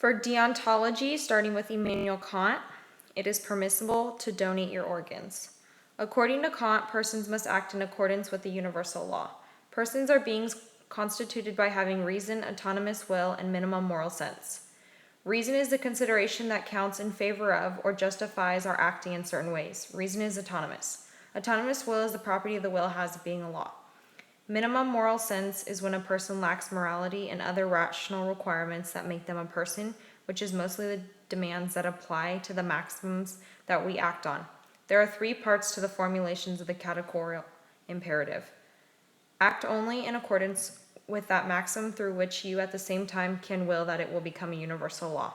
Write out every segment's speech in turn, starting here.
For deontology, starting with Immanuel Kant, it is permissible to donate your organs. According to Kant, persons must act in accordance with the universal law. Persons are beings constituted by having reason, autonomous will, and minimum moral sense. Reason is the consideration that counts in favor of or justifies our acting in certain ways. Reason is autonomous. Autonomous will is the property of the will as being a law. Minimum moral sense is when a person lacks morality and other rational requirements that make them a person, which is mostly the demands that apply to the maxims that we act on. There are three parts to the formulations of the categorical imperative. Act only in accordance with that maxim through which you at the same time can will that it will become a universal law.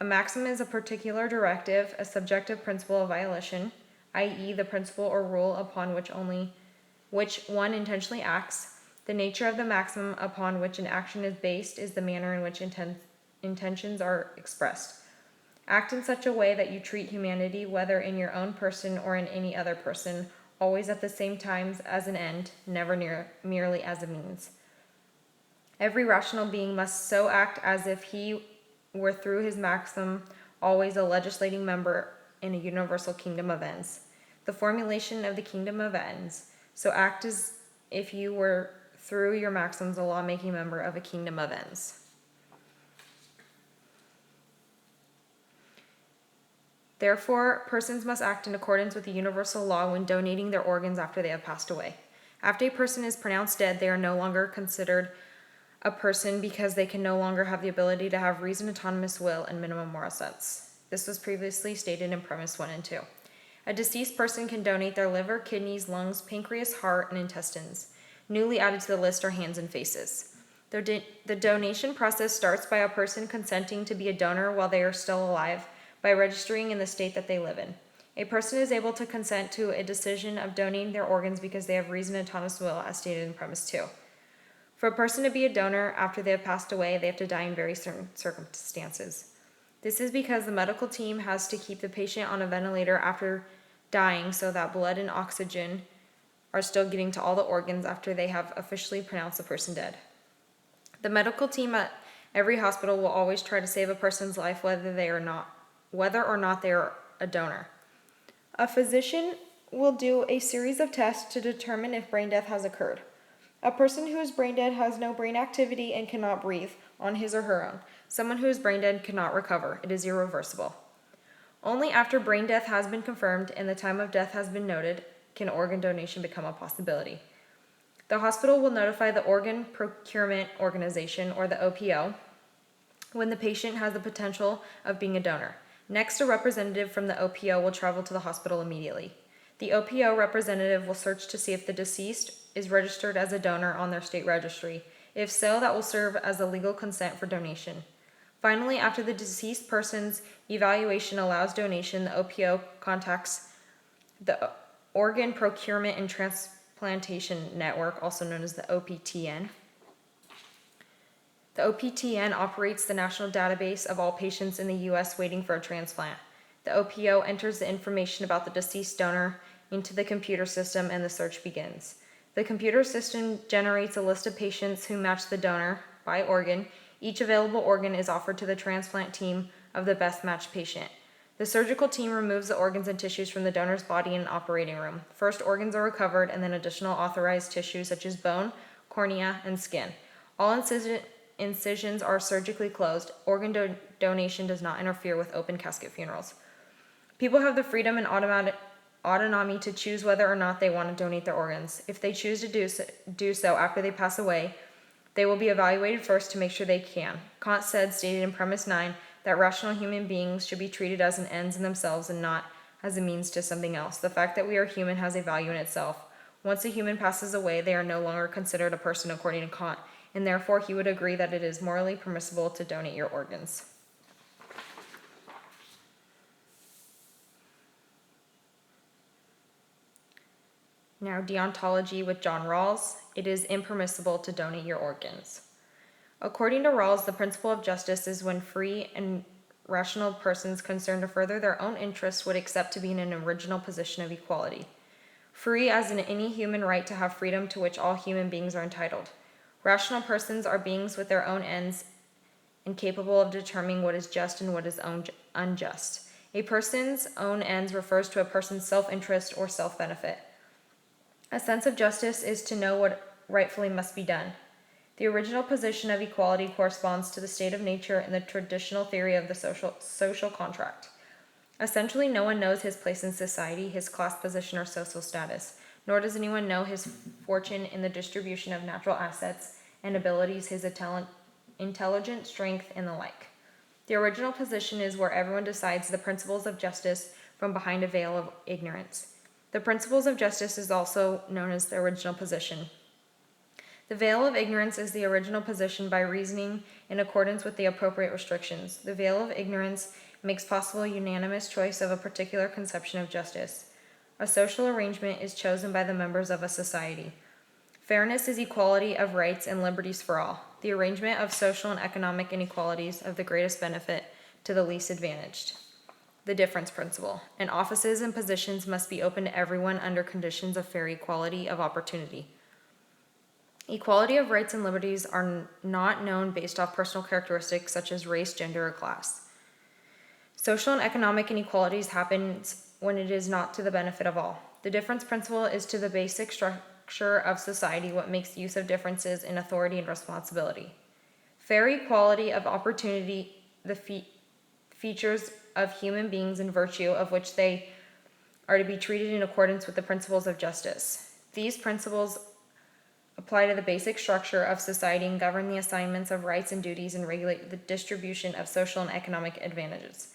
A maxim is a particular directive, a subjective principle of volition, i.e., the principle or rule upon which one intentionally acts. The nature of the maxim upon which an action is based is the manner in which intentions are expressed. Act in such a way that you treat humanity, whether in your own person or in any other person, always at the same time as an end, never merely as a means. Every rational being must so act as if he were through his maxim always a legislating member in a universal kingdom of ends. The formulation of the kingdom of ends. So act as if you were through your maxims a lawmaking member of a kingdom of ends. Therefore, persons must act in accordance with the universal law when donating their organs after they have passed away. After a person is pronounced dead, they are no longer considered a person because they can no longer have the ability to have reason, autonomous will, and minimum moral sense. This was previously stated in premise 1 and 2. A deceased person can donate their liver, kidneys, lungs, pancreas, heart, and intestines. Newly added to the list are hands and faces. The donation process starts by a person consenting to be a donor while they are still alive by registering in the state that they live in. A person is able to consent to a decision of donating their organs because they have reason and autonomous will, as stated in premise 2. For a person to be a donor after they have passed away, they have to die in very certain circumstances. This is because the medical team has to keep the patient on a ventilator after dying so that blood and oxygen are still getting to all the organs after they have officially pronounced the person dead. The medical team at every hospital will always try to save a person's life whether or not they are a donor. A physician will do a series of tests to determine if brain death has occurred. A person who is brain dead has no brain activity and cannot breathe on his or her own. Someone who is brain dead cannot recover. It is irreversible. Only after brain death has been confirmed and the time of death has been noted can organ donation become a possibility. The hospital will notify the Organ Procurement Organization, or the OPO, when the patient has the potential of being a donor. Next, a representative from the OPO will travel to the hospital immediately. The OPO representative will search to see if the deceased is registered as a donor on their state registry. If so, that will serve as a legal consent for donation. Finally, after the deceased person's evaluation allows donation, the OPO contacts the Organ Procurement and Transplantation Network, also known as the OPTN. The OPTN operates the national database of all patients in the U.S. waiting for a transplant. The OPO enters the information about the deceased donor into the computer system and the search begins. The computer system generates a list of patients who match the donor by organ. Each available organ is offered to the transplant team of the best matched patient. The surgical team removes the organs and tissues from the donor's body in an operating room. First, organs are recovered and then additional authorized tissues such as bone, cornea, and skin. All incisions are surgically closed. Organ donation does not interfere with open casket funerals. People have the freedom and autonomy to choose whether or not they want to donate their organs. If they choose to do so after they pass away, they will be evaluated first to make sure they can. Kant said, stated in premise 9, that rational human beings should be treated as an ends in themselves and not as a means to something else. The fact that we are human has a value in itself. Once a human passes away, they are no longer considered a person according to Kant, and therefore he would agree that it is morally permissible to donate your organs. Now, deontology with John Rawls. It is impermissible to donate your organs. According to Rawls, the principle of justice is when free and rational persons concerned to further their own interests would accept to be in an original position of equality. Free as in any human right to have freedom to which all human beings are entitled. Rational persons are beings with their own ends and capable of determining what is just and what is unjust. A person's own ends refers to a person's self-interest or self-benefit. A sense of justice is to know what rightfully must be done. The original position of equality corresponds to the state of nature in the traditional theory of the social contract. Essentially, no one knows his place in society, his class position, or social status, nor does anyone know his fortune in the distribution of natural assets and abilities, his intelligence, strength, and the like. The original position is where everyone decides the principles of justice from behind a veil of ignorance. The principles of justice is also known as the original position. The veil of ignorance is the original position by reasoning in accordance with the appropriate restrictions. The veil of ignorance makes possible unanimous choice of a particular conception of justice. A social arrangement is chosen by the members of a society. Fairness is equality of rights and liberties for all. The arrangement of social and economic inequalities of the greatest benefit to the least advantaged. The difference principle. And offices and positions must be open to everyone under conditions of fair equality of opportunity. Equality of rights and liberties are not known based off personal characteristics such as race, gender, or class. Social and economic inequalities happens when it is not to the benefit of all. The difference principle is to the basic structure of society what makes use of differences in authority and responsibility. Fair equality of opportunity, the features of human beings and virtue of which they are to be treated in accordance with the principles of justice. These principles apply to the basic structure of society and govern the assignments of rights and duties and regulate the distribution of social and economic advantages.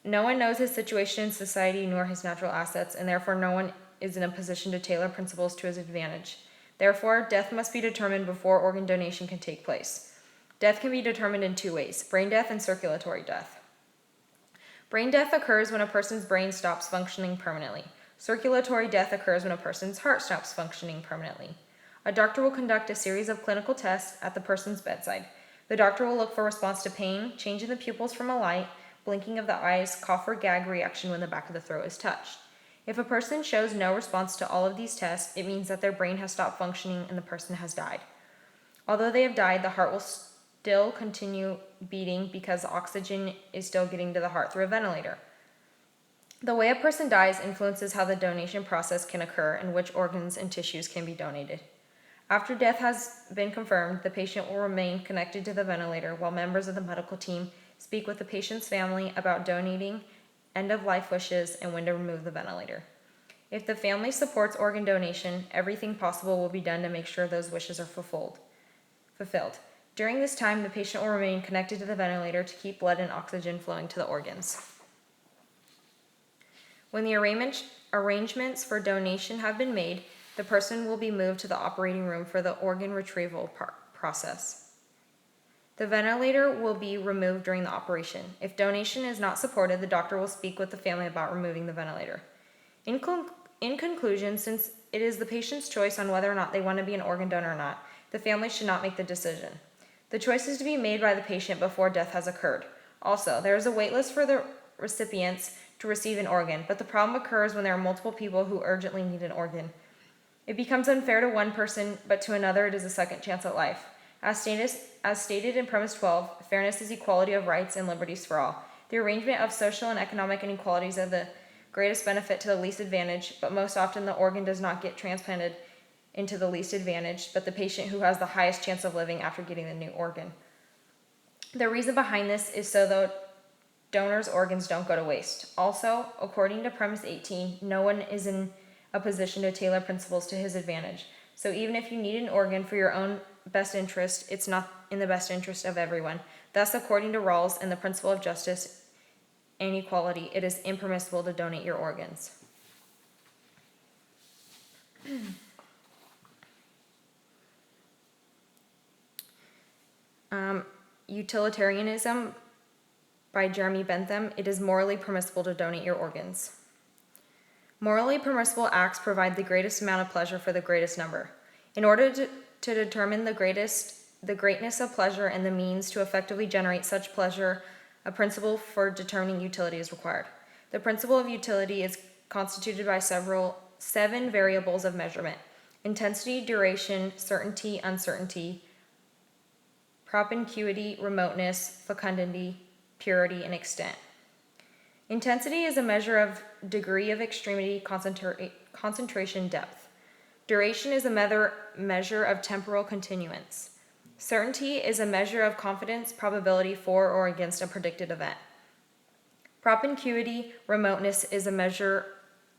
No one knows his situation in society nor his natural assets, and therefore no one is in a position to tailor principles to his advantage. Therefore, death must be determined before organ donation can take place. Death can be determined in two ways: brain death and circulatory death. Brain death occurs when a person's brain stops functioning permanently. Circulatory death occurs when a person's heart stops functioning permanently. A doctor will conduct a series of clinical tests at the person's bedside. The doctor will look for response to pain, change in the pupils from a light, blinking of the eyes, cough or gag reaction when the back of the throat is touched. If a person shows no response to all of these tests, it means that their brain has stopped functioning and the person has died. Although they have died, the heart will still continue beating because oxygen is still getting to the heart through a ventilator. The way a person dies influences how the donation process can occur and which organs and tissues can be donated. After death has been confirmed, the patient will remain connected to the ventilator while members of the medical team speak with the patient's family about donating, end-of-life wishes, and when to remove the ventilator. If the family supports organ donation, everything possible will be done to make sure those wishes are fulfilled. During this time, the patient will remain connected to the ventilator to keep blood and oxygen flowing to the organs. When the arrangements for donation have been made, the person will be moved to the operating room for the organ retrieval process. The ventilator will be removed during the operation. If donation is not supported, the doctor will speak with the family about removing the ventilator. In conclusion, since it is the patient's choice on whether or not they want to be an organ donor or not, the family should not make the decision. The choice is to be made by the patient before death has occurred. Also, there is a wait list for the recipients to receive an organ, but the problem occurs when there are multiple people who urgently need an organ. It becomes unfair to one person, but to another it is a second chance at life. As stated in Premise 12, fairness is equality of rights and liberties for all. The arrangement of social and economic inequalities are the greatest benefit to the least advantaged, but most often the organ does not get transplanted into the least advantaged, but the patient who has the highest chance of living after getting the new organ. The reason behind this is so the donor's organs don't go to waste. Also, according to Premise 18, no one is in a position to tailor principles to his advantage. So even if you need an organ for your own best interest, it's not in the best interest of everyone. Thus, according to Rawls and the principle of justice and equality, it is impermissible to donate your organs. Utilitarianism by Jeremy Bentham. It is morally permissible to donate your organs. Morally permissible acts provide the greatest amount of pleasure for the greatest number. In order to determine the greatness of pleasure and the means to effectively generate such pleasure, a principle for determining utility is required. The principle of utility is constituted by seven variables of measurement: intensity, duration, certainty, uncertainty, propinquity, remoteness, fecundity, purity, and extent. Intensity is a measure of degree of extremity, concentration, depth. Duration is a measure of temporal continuance. Certainty is a measure of confidence, probability for or against a predicted event. Propinquity, remoteness, is a measure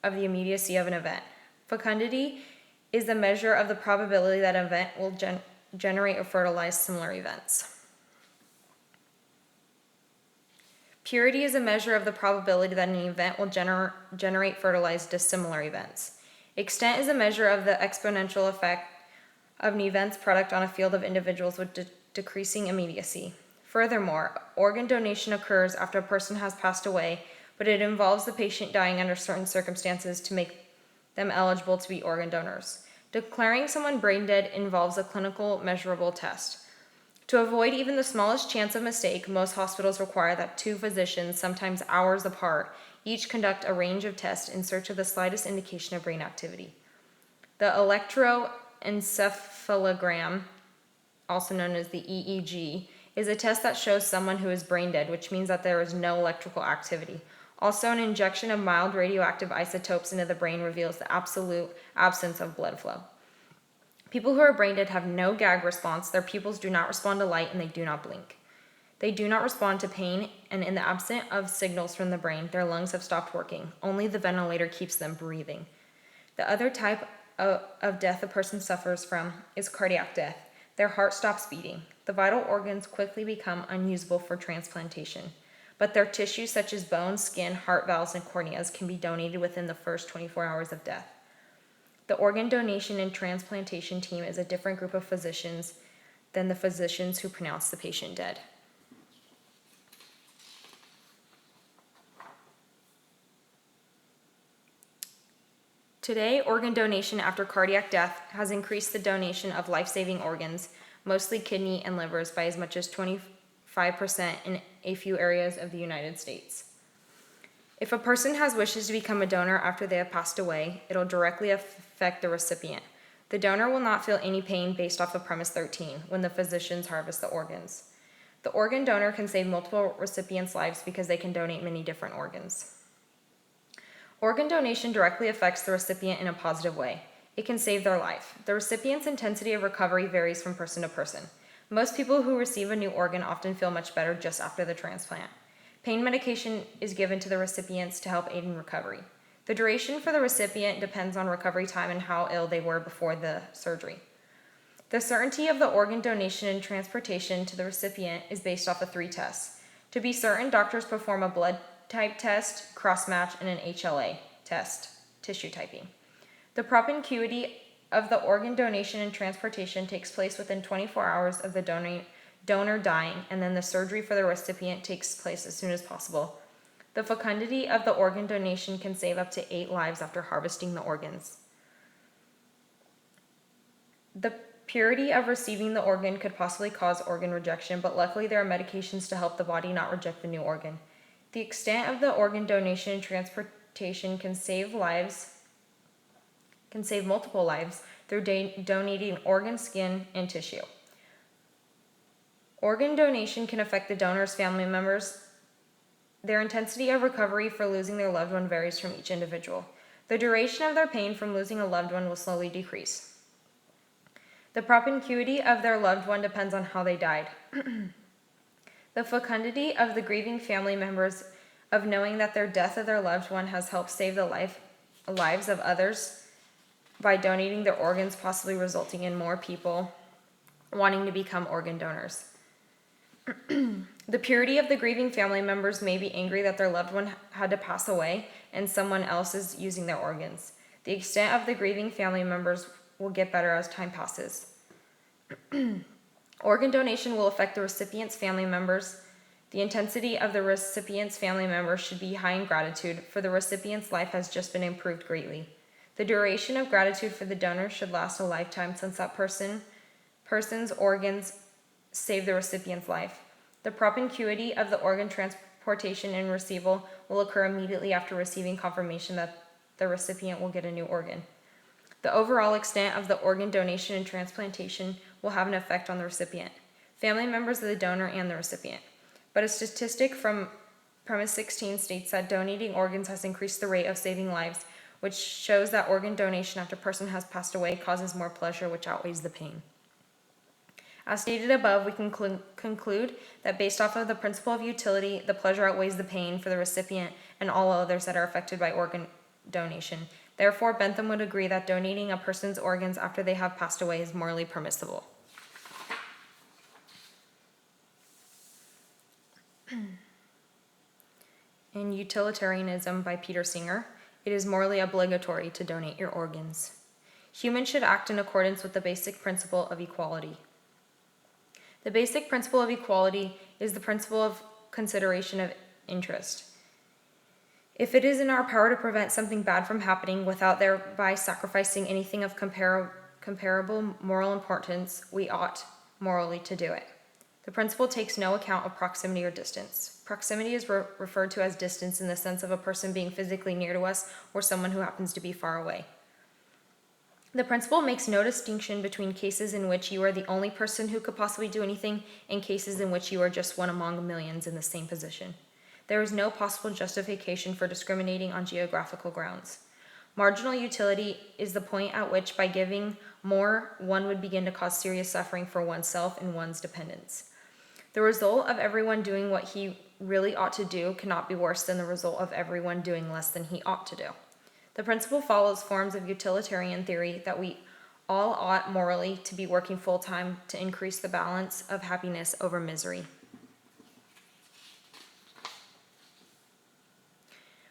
of the immediacy of an event. Fecundity is the measure of the probability that an event will generate or fertilize similar events. Purity is a measure of the probability that an event will generate fertilize dissimilar events. Extent is a measure of the exponential effect of an event's product on a field of individuals with decreasing immediacy. Furthermore, organ donation occurs after a person has passed away, but it involves the patient dying under certain circumstances to make them eligible to be organ donors. Declaring someone brain dead involves a clinical measurable test. To avoid even the smallest chance of mistake, most hospitals require that two physicians, sometimes hours apart, each conduct a range of tests in search of the slightest indication of brain activity. The electroencephalogram, also known as the EEG, is a test that shows someone who is brain dead, which means that there is no electrical activity. Also, an injection of mild radioactive isotopes into the brain reveals the absolute absence of blood flow. People who are brain dead have no gag response, their pupils do not respond to light, and they do not blink. They do not respond to pain, and in the absence of signals from the brain, their lungs have stopped working. Only the ventilator keeps them breathing. The other type of death a person suffers from is cardiac death. Their heart stops beating. The vital organs quickly become unusable for transplantation, but their tissues such as bones, skin, heart valves, and corneas can be donated within the first 24 hours of death. The organ donation and transplantation team is a different group of physicians than the physicians who pronounce the patient dead. Today, organ donation after cardiac death has increased the donation of life-saving organs, mostly kidney and livers, by as much as 25% in a few areas of the United States. If a person has wishes to become a donor after they have passed away, it'll directly affect the recipient. The donor will not feel any pain based off of premise 13 when the physicians harvest the organs. The organ donor can save multiple recipients' lives because they can donate many different organs. Organ donation directly affects the recipient in a positive way. It can save their life. The recipient's intensity of recovery varies from person to person. Most people who receive a new organ often feel much better just after the transplant. Pain medication is given to the recipients to help aid in recovery. The duration for the recipient depends on recovery time and how ill they were before the surgery. The certainty of the organ donation and transportation to the recipient is based off of 3 tests. To be certain, doctors perform a blood type test, cross-match, and an HLA test, tissue typing. The propinquity of the organ donation and transportation takes place within 24 hours of the donor dying, and then the surgery for the recipient takes place as soon as possible. The fecundity of the organ donation can save up to 8 lives after harvesting the organs. The purity of receiving the organ could possibly cause organ rejection, but luckily there are medications to help the body not reject the new organ. The extent of the organ donation and transportation can save multiple lives through donating organ, skin, and tissue. Organ donation can affect the donor's family members. Their intensity of recovery for losing their loved one varies from each individual. The duration of their pain from losing a loved one will slowly decrease. The propinquity of their loved one depends on how they died. The fecundity of the grieving family members of knowing that their death of their loved one has helped save the lives of others by donating their organs, possibly resulting in more people wanting to become organ donors. The purity of the grieving family members may be angry that their loved one had to pass away and someone else is using their organs. The extent of the grieving family members will get better as time passes. Organ donation will affect the recipient's family members. The intensity of the recipient's family members should be high in gratitude, for the recipient's life has just been improved greatly. The duration of gratitude for the donor should last a lifetime, since that person's organs save the recipient's life. The propinquity of the organ transportation and receival will occur immediately after receiving confirmation that the recipient will get a new organ. The overall extent of the organ donation and transplantation will have an effect on the recipient. family members of the donor, and the recipient. But a statistic from Premise 16 states that donating organs has increased the rate of saving lives, which shows that organ donation after a person has passed away causes more pleasure, which outweighs the pain. As stated above, we can conclude that based off of the principle of utility, the pleasure outweighs the pain for the recipient and all others that are affected by organ donation. Therefore, Bentham would agree that donating a person's organs after they have passed away is morally permissible. In Utilitarianism by Peter Singer, it is morally obligatory to donate your organs. Humans should act in accordance with the basic principle of equality. The basic principle of equality is the principle of consideration of interest. If it is in our power to prevent something bad from happening without thereby sacrificing anything of comparable moral importance, we ought morally to do it. The principle takes no account of proximity or distance. Proximity is referred to as distance in the sense of a person being physically near to us or someone who happens to be far away. The principle makes no distinction between cases in which you are the only person who could possibly do anything and cases in which you are just one among millions in the same position. There is no possible justification for discriminating on geographical grounds. Marginal utility is the point at which, by giving more, one would begin to cause serious suffering for oneself and one's dependents. The result of everyone doing what he really ought to do cannot be worse than the result of everyone doing less than he ought to do. The principle follows forms of utilitarian theory that we all ought morally to be working full-time to increase the balance of happiness over misery.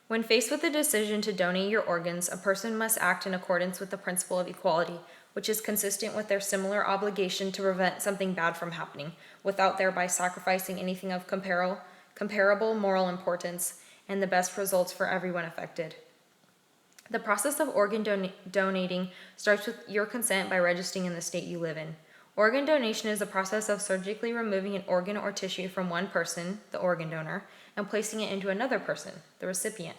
When faced with the decision to donate your organs, a person must act in accordance with the principle of equality, which is consistent with their similar obligation to prevent something bad from happening, without thereby sacrificing anything of comparable moral importance and the best results for everyone affected. The process of organ donating starts with your consent by registering in the state you live in. Organ donation is the process of surgically removing an organ or tissue from one person, the organ donor, and placing it into another person, the recipient.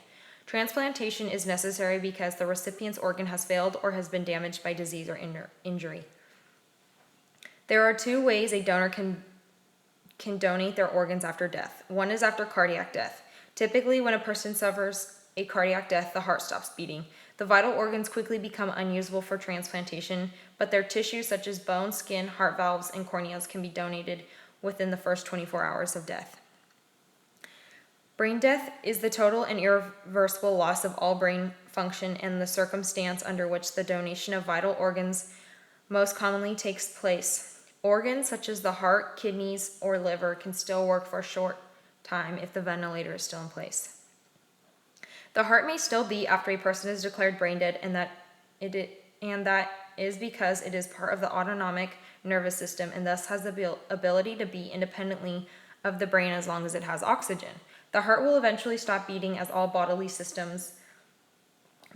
Transplantation is necessary because the recipient's organ has failed or has been damaged by disease or injury. There are two ways a donor can donate their organs after death. One is after cardiac death. Typically, when a person suffers a cardiac death, the heart stops beating. The vital organs quickly become unusable for transplantation, but their tissues such as bone, skin, heart valves, and corneas can be donated within the first 24 hours of death. Brain death is the total and irreversible loss of all brain function and the circumstance under which the donation of vital organs most commonly takes place. Organs such as the heart, kidneys, or liver can still work for a short time if the ventilator is still in place. The heart may still beat after a person is declared brain dead, and that is because it is part of the autonomic nervous system and thus has the ability to beat independently of the brain as long as it has oxygen. The heart will eventually stop beating as all bodily systems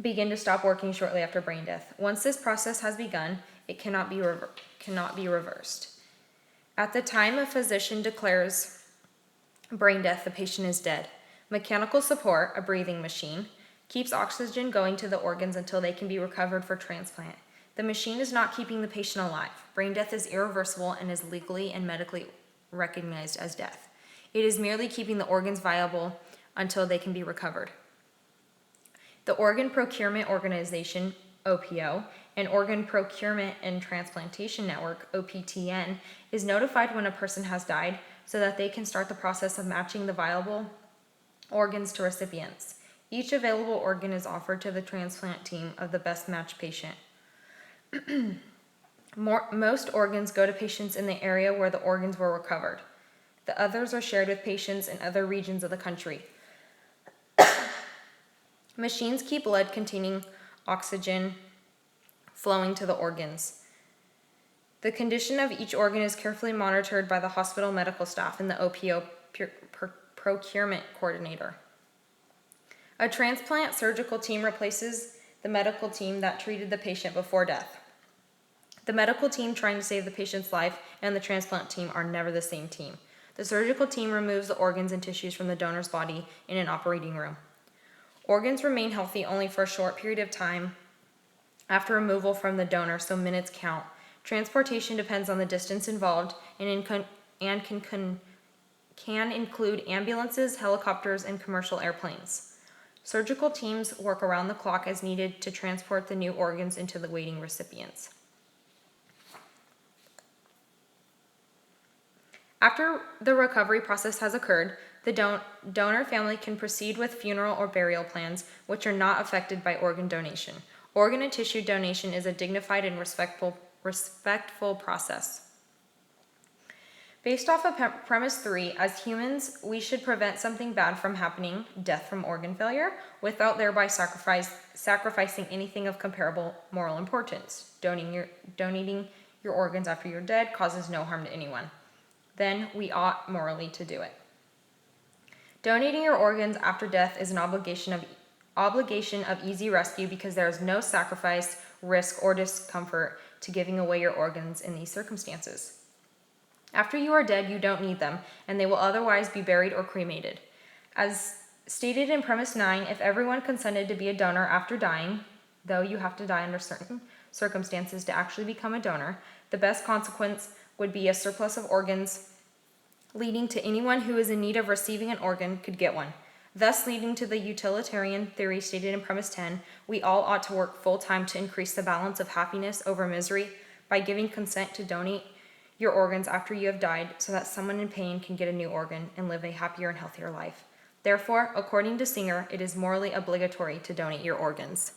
begin to stop working shortly after brain death. Once this process has begun, it cannot be reversed. At the time a physician declares brain death, the patient is dead. Mechanical support, a breathing machine, keeps oxygen going to the organs until they can be recovered for transplant. The machine is not keeping the patient alive. Brain death is irreversible and is legally and medically recognized as death. It is merely keeping the organs viable until they can be recovered. The Organ Procurement Organization, OPO, and Organ Procurement and Transplantation Network, OPTN, is notified when a person has died so that they can start the process of matching the viable organs to recipients. Each available organ is offered to the transplant team of the best matched patient. Most organs go to patients in the area where the organs were recovered. The others are shared with patients in other regions of the country. Machines keep blood containing oxygen flowing to the organs. The condition of each organ is carefully monitored by the hospital medical staff and the OPO procurement coordinator. A transplant surgical team replaces the medical team that treated the patient before death. The medical team trying to save the patient's life and the transplant team are never the same team. The surgical team removes the organs and tissues from the donor's body in an operating room. Organs remain healthy only for a short period of time after removal from the donor, so minutes count. Transportation depends on the distance involved, and and can include ambulances, helicopters, and commercial airplanes. Surgical teams work around the clock as needed to transport the new organs into the waiting recipients. After the recovery process has occurred, the donor family can proceed with funeral or burial plans, which are not affected by organ donation. Organ and tissue donation is a dignified and respectful process. Based off of premise 3, as humans, we should prevent something bad from happening, death from organ failure, without thereby sacrificing anything of comparable moral importance. Donating your organs after you're dead causes no harm to anyone. Then we ought morally to do it. Donating your organs after death is an obligation of easy rescue because there is no sacrifice, risk, or discomfort to giving away your organs in these circumstances. After you are dead, you don't need them, and they will otherwise be buried or cremated. As stated in premise 9, if everyone consented to be a donor after dying, though you have to die under certain circumstances to actually become a donor, the best consequence would be a surplus of organs, leading to anyone who is in need of receiving an organ could get one. Thus leading to the utilitarian theory stated in premise 10, we all ought to work full-time to increase the balance of happiness over misery by giving consent to donate your organs after you have died so that someone in pain can get a new organ and live a happier and healthier life. Therefore, according to Singer, it is morally obligatory to donate your organs.